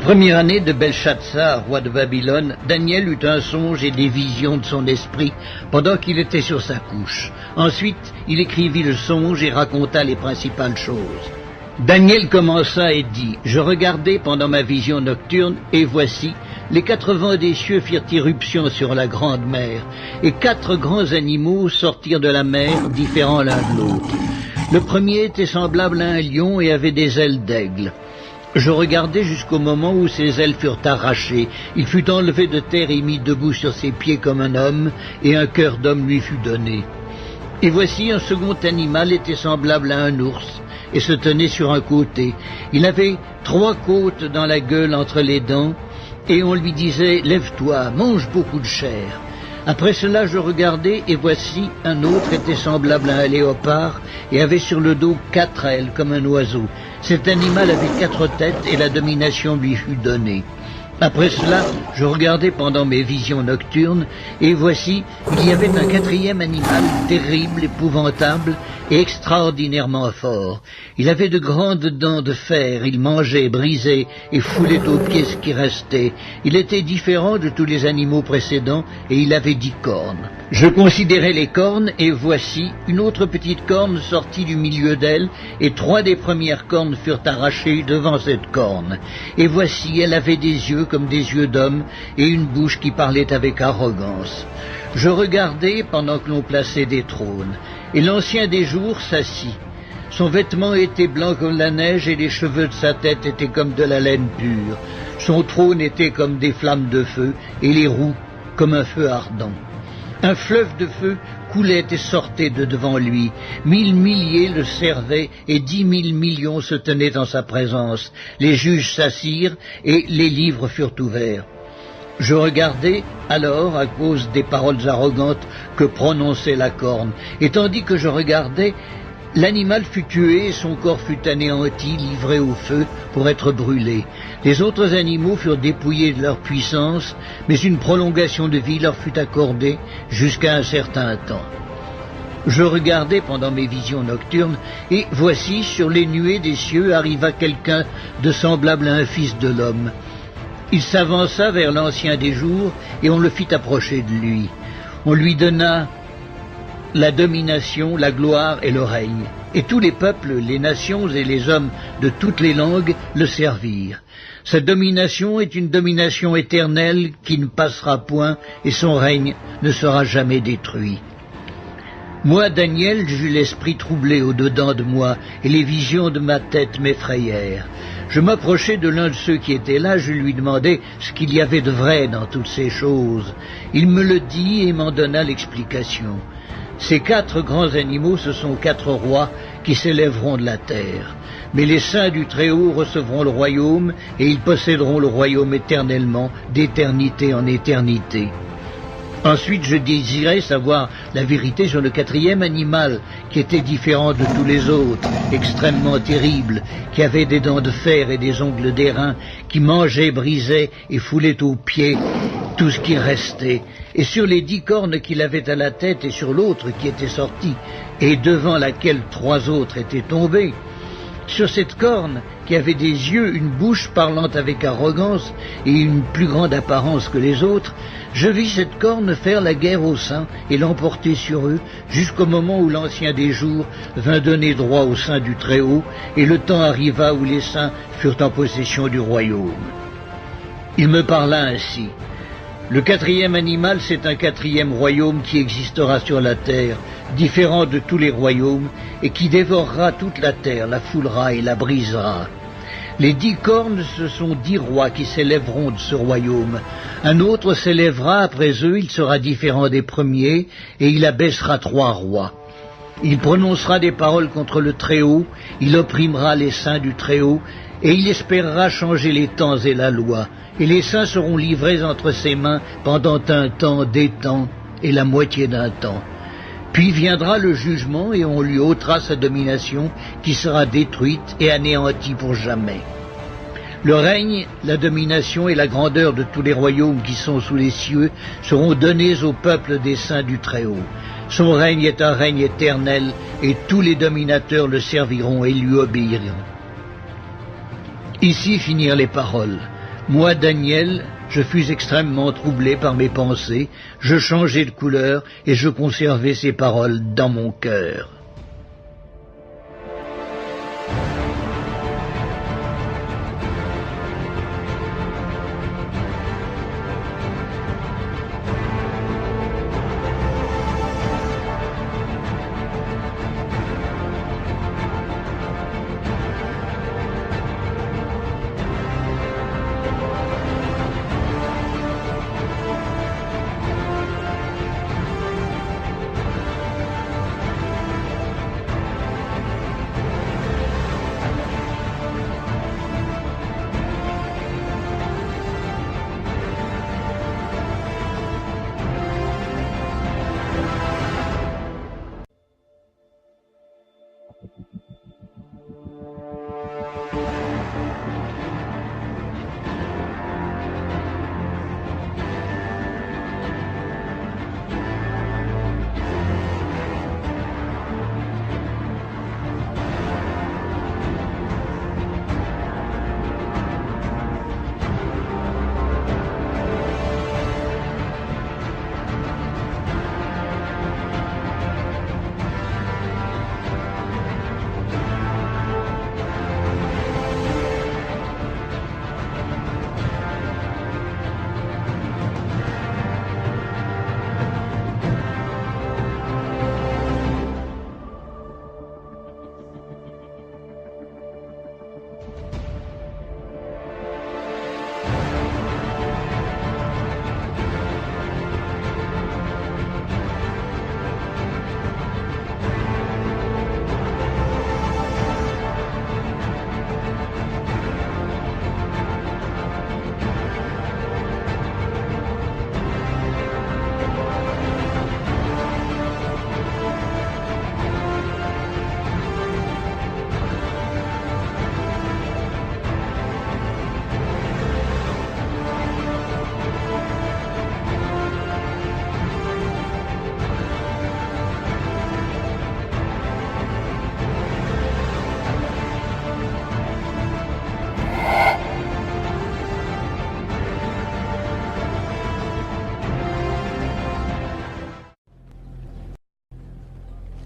première année de Belshazzar, roi de Babylone, Daniel eut un songe et des visions de son esprit pendant qu'il était sur sa couche. Ensuite, il écrivit le songe et raconta les principales choses. Daniel commença et dit, « Je regardai pendant ma vision nocturne, et voici, les 4 vents des cieux firent irruption sur la grande mer, et 4 grands animaux sortirent de la mer, différents l'un de l'autre. Le premier était semblable à un lion et avait des ailes d'aigle. Je regardai jusqu'au moment où ses ailes furent arrachées. Il fut enlevé de terre et mis debout sur ses pieds comme un homme, et un cœur d'homme lui fut donné. Et voici un second animal était semblable à un ours, et se tenait sur un côté. Il avait 3 côtes dans la gueule entre les dents, et on lui disait « Lève-toi, mange beaucoup de chair ». Après cela, je regardai, et voici, un autre était semblable à un léopard, et avait sur le dos 4 ailes, comme un oiseau. Cet animal avait 4 têtes, et la domination lui fut donnée. Après cela, je regardai pendant mes visions nocturnes, et voici, il y avait un 4e animal, terrible, épouvantable, et extraordinairement fort. Il avait de grandes dents de fer, il mangeait, brisait, et foulait aux pieds ce qui restait. Il était différent de tous les animaux précédents, et il avait 10 cornes. Je considérai les cornes, et voici, une autre petite corne sortit du milieu d'elle, et 3 des premières cornes furent arrachées devant cette corne. Et voici, elle avait des yeux comme des yeux d'homme, et une bouche qui parlait avec arrogance. Je regardai pendant que l'on plaçait des trônes, et l'ancien des jours s'assit. Son vêtement était blanc comme la neige, et les cheveux de sa tête étaient comme de la laine pure. Son trône était comme des flammes de feu, et les roues comme un feu ardent. Un fleuve de feu coulait et sortait de devant lui. 1000 milliers le servaient, et 10 000 millions se tenaient en sa présence. Les juges s'assirent, et les livres furent ouverts. Je regardai alors à cause des paroles arrogantes que prononçait la corne, et tandis que je regardais, l'animal fut tué et son corps fut anéanti, livré au feu pour être brûlé. Les autres animaux furent dépouillés de leur puissance, mais une prolongation de vie leur fut accordée jusqu'à un certain temps. Je regardai pendant mes visions nocturnes, et voici, sur les nuées des cieux arriva quelqu'un de semblable à un fils de l'homme. Il s'avança vers l'ancien des jours, et on le fit approcher de lui. On lui donna la domination, la gloire et le règne. Et tous les peuples, les nations et les hommes de toutes les langues le servirent. Sa domination est une domination éternelle qui ne passera point, et son règne ne sera jamais détruit. Moi, Daniel, j'eus l'esprit troublé au-dedans de moi, et les visions de ma tête m'effrayèrent. Je m'approchai de l'un de ceux qui étaient là, je lui demandai ce qu'il y avait de vrai dans toutes ces choses. Il me le dit et m'en donna l'explication. Ces 4 grands animaux, ce sont 4 rois qui s'élèveront de la terre. Mais les saints du Très-Haut recevront le royaume, et ils posséderont le royaume éternellement, d'éternité en éternité. Ensuite, je désirais savoir la vérité sur le 4e animal, qui était différent de tous les autres, extrêmement terrible, qui avait des dents de fer et des ongles d'airain, qui mangeait, brisait et foulait aux pieds tout ce qui restait. Et sur les 10 cornes qu'il avait à la tête et sur l'autre qui était sortie, et devant laquelle 3 autres étaient tombés, sur cette corne qui avait des yeux, une bouche parlant avec arrogance et une plus grande apparence que les autres, je vis cette corne faire la guerre aux saints et l'emporter sur eux jusqu'au moment où l'ancien des jours vint donner droit aux saints du Très-Haut, et le temps arriva où les saints furent en possession du royaume. Il me parla ainsi. Le 4e animal, c'est un 4e royaume qui existera sur la terre, différent de tous les royaumes, et qui dévorera toute la terre, la foulera et la brisera. Les 10 cornes, ce sont 10 rois qui s'élèveront de ce royaume. Un autre s'élèvera après eux, il sera différent des premiers, et il abaissera 3 rois. Il prononcera des paroles contre le Très-Haut, il opprimera les saints du Très-Haut, et il espérera changer les temps et la loi. Et les saints seront livrés entre ses mains pendant un temps, des temps, et la moitié d'un temps. Puis viendra le jugement, et on lui ôtera sa domination, qui sera détruite et anéantie pour jamais. Le règne, la domination et la grandeur de tous les royaumes qui sont sous les cieux seront donnés au peuple des saints du Très-Haut. Son règne est un règne éternel, et tous les dominateurs le serviront et lui obéiront. Ici finirent les paroles. Moi, Daniel, je fus extrêmement troublé par mes pensées, je changeai de couleur et je conservai ces paroles dans mon cœur.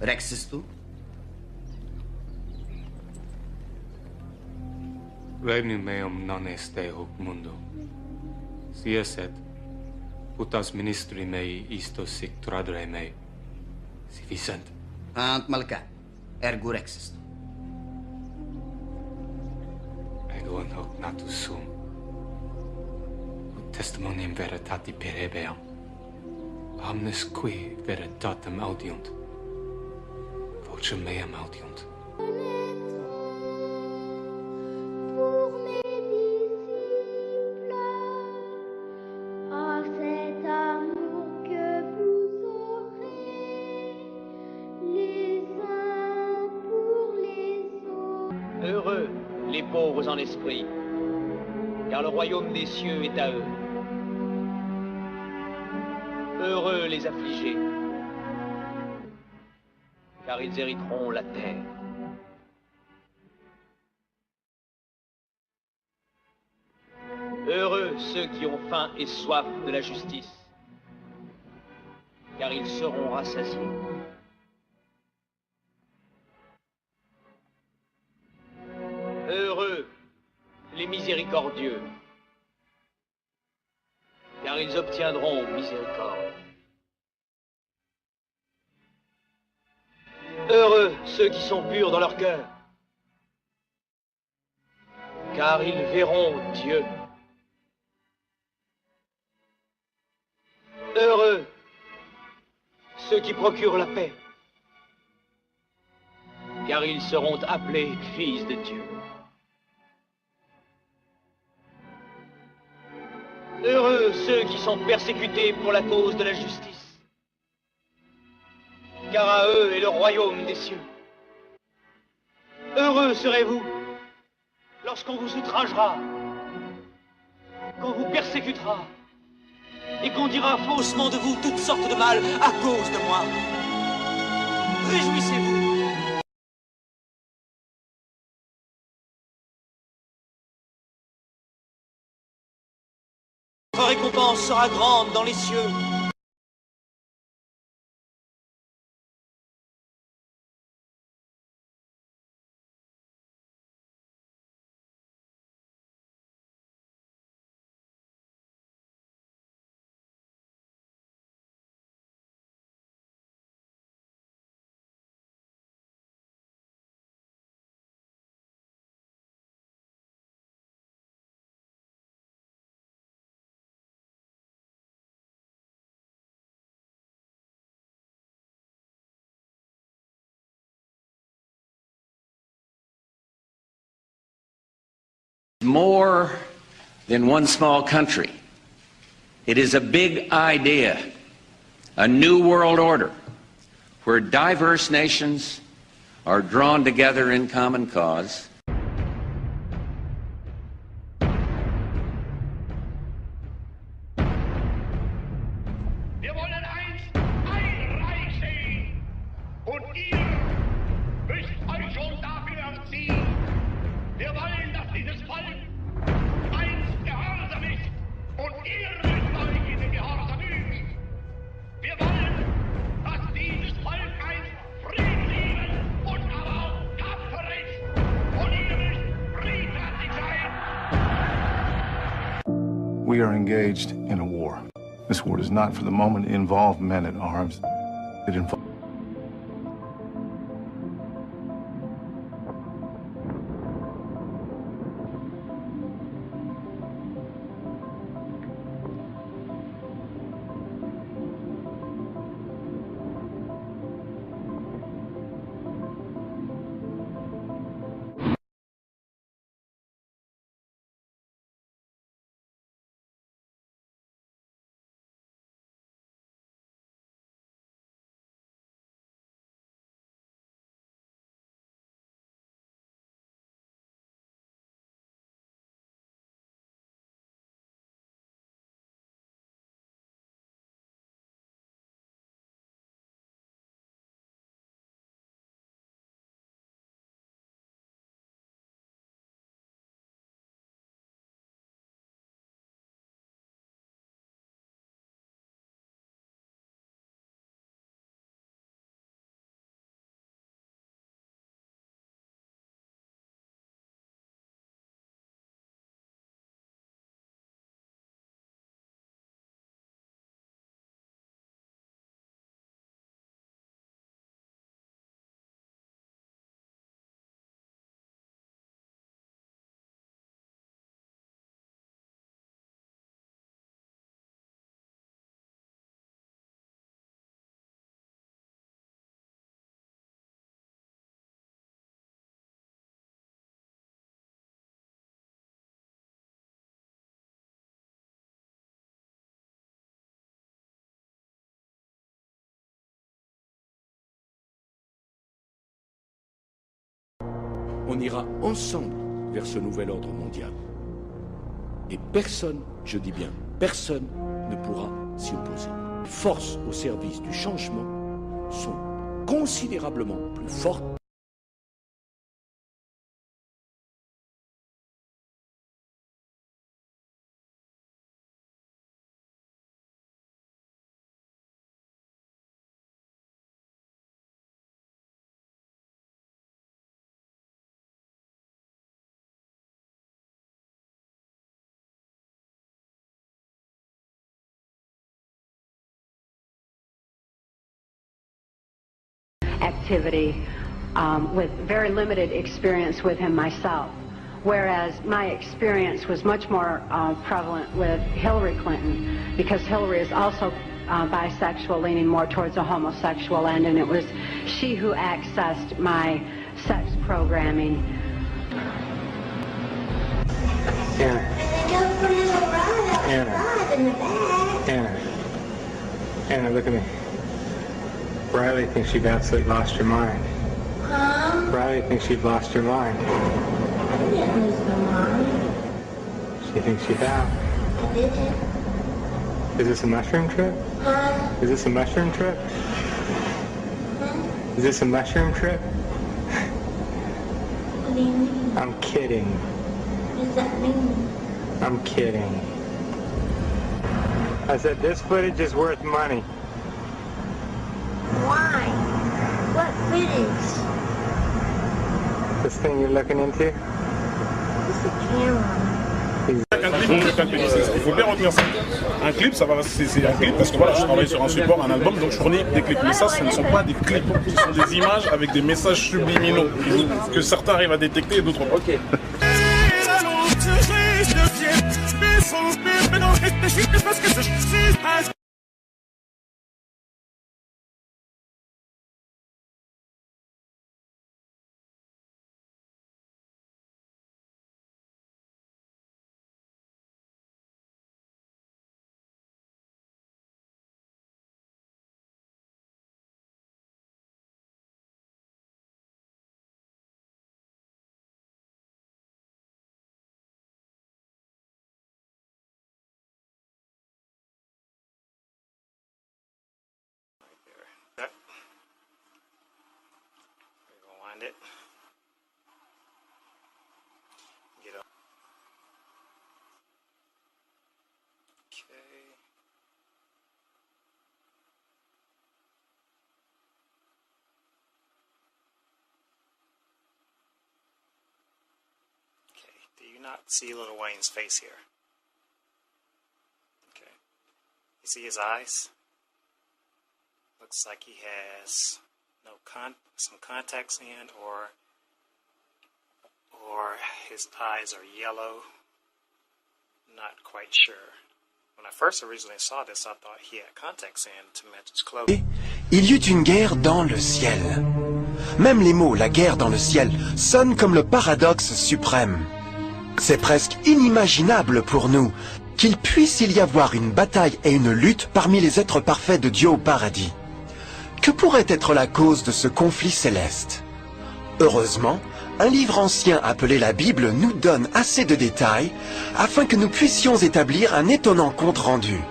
Rexistu? Regnum meum non est hoc mundo. Si esset, putas ministri mei isto sic tradere mei. Si vicent. Ant malca, ergo rexistu. Ego in hoc natus sum. Ut testimonium veritati perebeam. Omnes qui veritatem audiunt. Vocem meam audiunt. Pour mes disciples, à cet amour que vous aurez les uns pour les autres. Heureux les pauvres en esprit, car le royaume des cieux est à eux. Heureux les affligés, car ils hériteront la terre. Heureux ceux qui ont faim et soif de la justice, car ils seront rassasiés. Heureux les miséricordieux, car ils obtiendront miséricorde. Heureux ceux qui sont purs dans leur cœur, car ils verront Dieu. Heureux ceux qui procurent la paix, car ils seront appelés fils de Dieu. Heureux ceux qui sont persécutés pour la cause de la justice, car à eux est le royaume des cieux. Heureux serez-vous lorsqu'on vous outragera, qu'on vous persécutera, et qu'on dira faussement de vous toutes sortes de mal à cause de moi. Réjouissez-vous. récompense sera grande dans les cieux. More than one small country. It is a big idea, a new world order, where diverse nations are drawn together in common cause. Wir wollen einst ein Reich sehen und ihr müsst euch schon dafür erziehen. Wir wollen, dass dieses Volk einst gehorsam ist und ihr müsst euch in den Gehorsam üben. Wir wollen, dass dieses Volk einst friedliebend und aber auch tapfer ist und ihr müsst friedfertig sein. We are engaged in a war. This war does not for the moment involve men at arms. It involves On ira ensemble vers ce nouvel ordre mondial. Et personne, je dis bien personne, ne pourra s'y opposer. Les forces au service du changement sont considérablement plus fortes. Activity with very limited experience with him myself, whereas my experience was much more prevalent with Hillary Clinton, because Hillary is also bisexual, leaning more towards a homosexual end, and it was she who accessed my sex programming. Anna, look at me. Riley thinks you've absolutely lost your mind. Huh? Riley thinks you've lost your mind. I didn't lose my mind. She thinks you have. I didn't. Is this a mushroom trip? Huh? Is this a mushroom trip? Huh? Is this a mushroom trip? What do you mean? I'm kidding. What does that mean? I'm kidding. I said, this footage is worth money. Why? What footage? This thing you're looking into? It's a camera. Un clip, on fait plein de publicité. Il faut bien retenir ça. Un clip, c'est un clip parce que voilà, je travaille sur un support, un album, donc je fournis des clips. Mais ça, ce ne sont pas des clips. Ce sont des images avec des messages subliminaux que certains arrivent à détecter et d'autres pas. Ok. Rewind it. Get up. Okay. Okay. Do you not see Lil Wayne's face here? Okay. You see his eyes? Looks like he has some contacts in, or his eyes are yellow. Not quite sure. When I first originally saw this, I thought he had contacts in to match his clothing. Il y eut une guerre dans le ciel. Même les mots « la guerre dans le ciel » sonnent comme le paradoxe suprême. C'est presque inimaginable pour nous qu'il puisse y avoir une bataille et une lutte parmi les êtres parfaits de Dieu au paradis. Que pourrait être la cause de ce conflit céleste? Heureusement, un livre ancien appelé la Bible nous donne assez de détails afin que nous puissions établir un étonnant compte-rendu.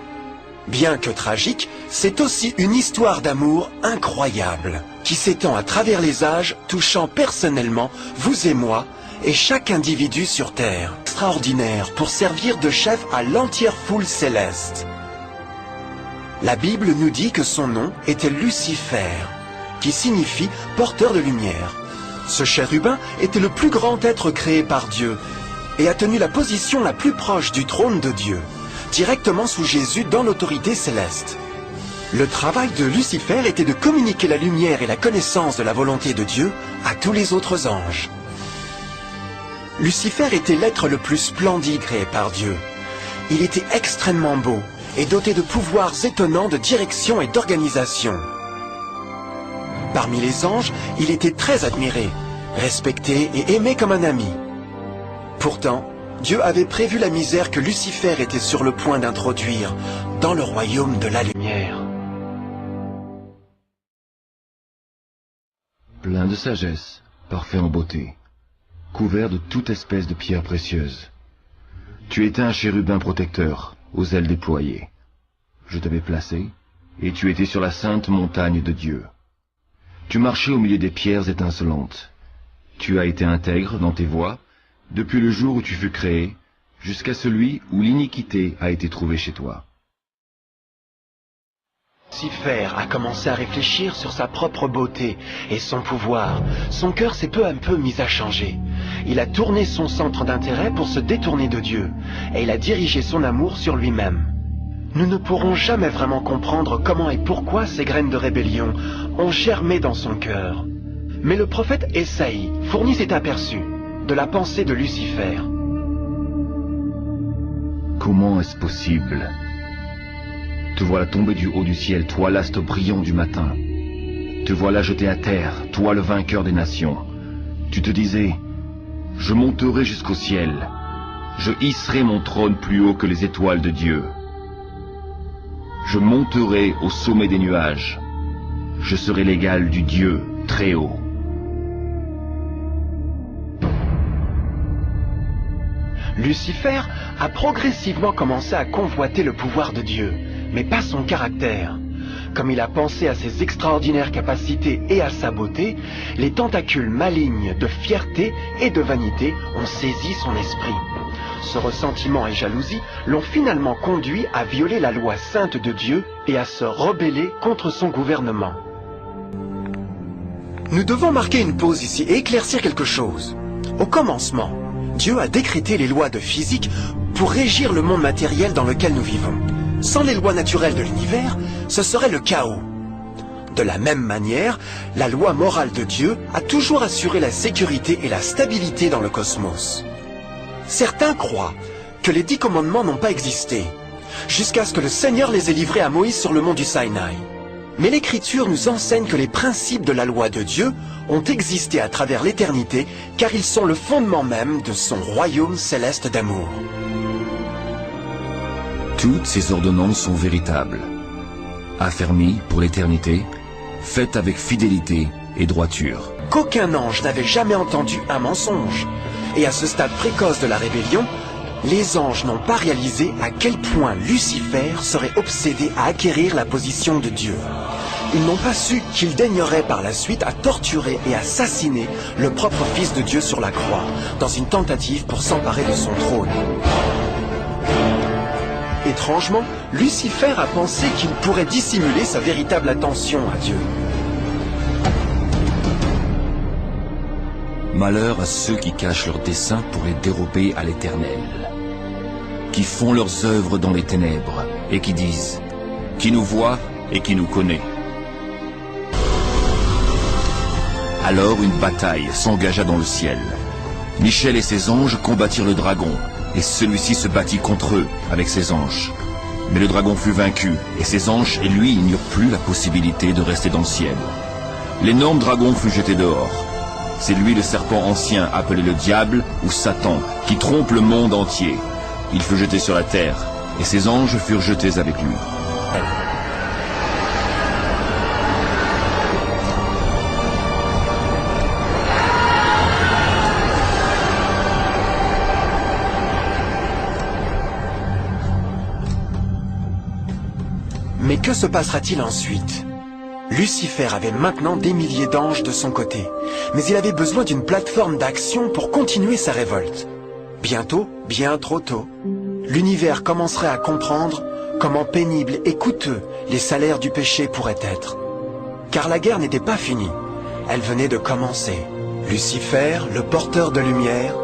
Bien que tragique, c'est aussi une histoire d'amour incroyable, qui s'étend à travers les âges, touchant personnellement vous et moi, et chaque individu sur Terre. Extraordinaire pour servir de chef à l'entière foule céleste. La Bible nous dit que son nom était Lucifer, qui signifie porteur de lumière. Ce chérubin était le plus grand être créé par Dieu et a tenu la position la plus proche du trône de Dieu, directement sous Jésus dans l'autorité céleste. Le travail de Lucifer était de communiquer la lumière et la connaissance de la volonté de Dieu à tous les autres anges. Lucifer était l'être le plus splendide créé par Dieu. Il était extrêmement beau et doté de pouvoirs étonnants de direction et d'organisation. Parmi les anges, il était très admiré, respecté et aimé comme un ami. Pourtant, Dieu avait prévu la misère que Lucifer était sur le point d'introduire dans le royaume de la lumière. Plein de sagesse, parfait en beauté, couvert de toute espèce de pierres précieuses. Tu étais un chérubin protecteur, aux ailes déployées. Je t'avais placé, et tu étais sur la sainte montagne de Dieu. Tu marchais au milieu des pierres étincelantes. Tu as été intègre dans tes voies, depuis le jour où tu fus créé, jusqu'à celui où l'iniquité a été trouvée chez toi. Lucifer a commencé à réfléchir sur sa propre beauté et son pouvoir. Son cœur s'est peu à peu mis à changer. Il a tourné son centre d'intérêt pour se détourner de Dieu, et il a dirigé son amour sur lui-même. Nous ne pourrons jamais vraiment comprendre comment et pourquoi ces graines de rébellion ont germé dans son cœur. Mais le prophète Ésaïe fournit cet aperçu de la pensée de Lucifer. Comment est-ce possible? Te voilà tombé du haut du ciel, toi l'astre brillant du matin. Te voilà jeté à terre, toi le vainqueur des nations. Tu te disais, je monterai jusqu'au ciel, je hisserai mon trône plus haut que les étoiles de Dieu. Je monterai au sommet des nuages, je serai l'égal du Dieu très haut. Lucifer a progressivement commencé à convoiter le pouvoir de Dieu, mais pas son caractère. Comme il a pensé à ses extraordinaires capacités et à sa beauté, les tentacules malignes de fierté et de vanité ont saisi son esprit. ce ressentiment et jalousie l'ont finalement conduit à violer la loi sainte de Dieu et à se rebeller contre son gouvernement. Nous devons marquer une pause ici et éclaircir quelque chose. Au commencement, Dieu a décrété les lois de physique pour régir le monde matériel dans lequel nous vivons. Sans les lois naturelles de l'univers, ce serait le chaos. De la même manière, la loi morale de Dieu a toujours assuré la sécurité et la stabilité dans le cosmos. Certains croient que les 10 commandements n'ont pas existé, jusqu'à ce que le Seigneur les ait livrés à Moïse sur le mont du Sinaï. Mais l'Écriture nous enseigne que les principes de la loi de Dieu ont existé à travers l'éternité, car ils sont le fondement même de son royaume céleste d'amour. Toutes ces ordonnances sont véritables, affermies pour l'éternité, faites avec fidélité et droiture. Qu'aucun ange n'avait jamais entendu un mensonge. Et à ce stade précoce de la rébellion, les anges n'ont pas réalisé à quel point Lucifer serait obsédé à acquérir la position de Dieu. Ils n'ont pas su qu'il daignerait par la suite à torturer et assassiner le propre Fils de Dieu sur la croix, dans une tentative pour s'emparer de son trône. Étrangement, Lucifer a pensé qu'il pourrait dissimuler sa véritable attention à Dieu. Malheur à ceux qui cachent leurs desseins pour les dérober à l'Éternel, qui font leurs œuvres dans les ténèbres et qui disent « Qui nous voit et qui nous connaît ?» Alors une bataille s'engagea dans le ciel. Michel et ses anges combattirent le dragon, et celui-ci se battit contre eux avec ses anges. Mais le dragon fut vaincu, et ses anges et lui n'eurent plus la possibilité de rester dans le ciel. L'énorme dragon fut jeté dehors. C'est lui le serpent ancien appelé le diable ou Satan, qui trompe le monde entier. Il fut jeté sur la terre, et ses anges furent jetés avec lui. Mais que se passera-t-il ensuite? Lucifer avait maintenant des milliers d'anges de son côté, mais il avait besoin d'une plateforme d'action pour continuer sa révolte. Bientôt, bien trop tôt, l'univers commencerait à comprendre comment pénibles et coûteux les salaires du péché pourraient être. Car la guerre n'était pas finie, elle venait de commencer. Lucifer, le porteur de lumière,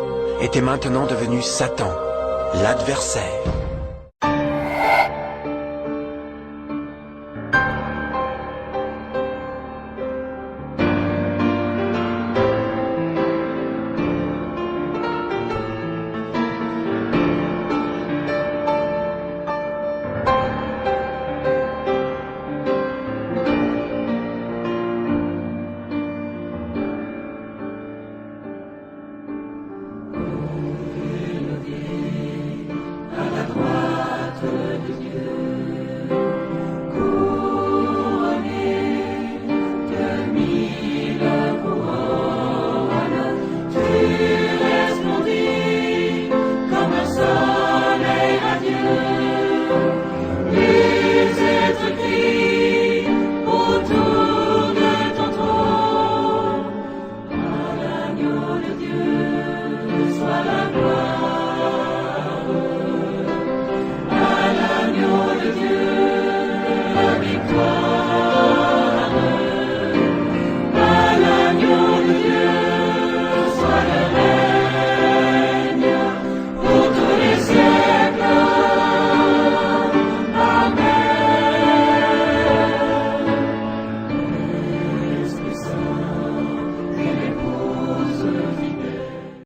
était maintenant devenu Satan, l'adversaire.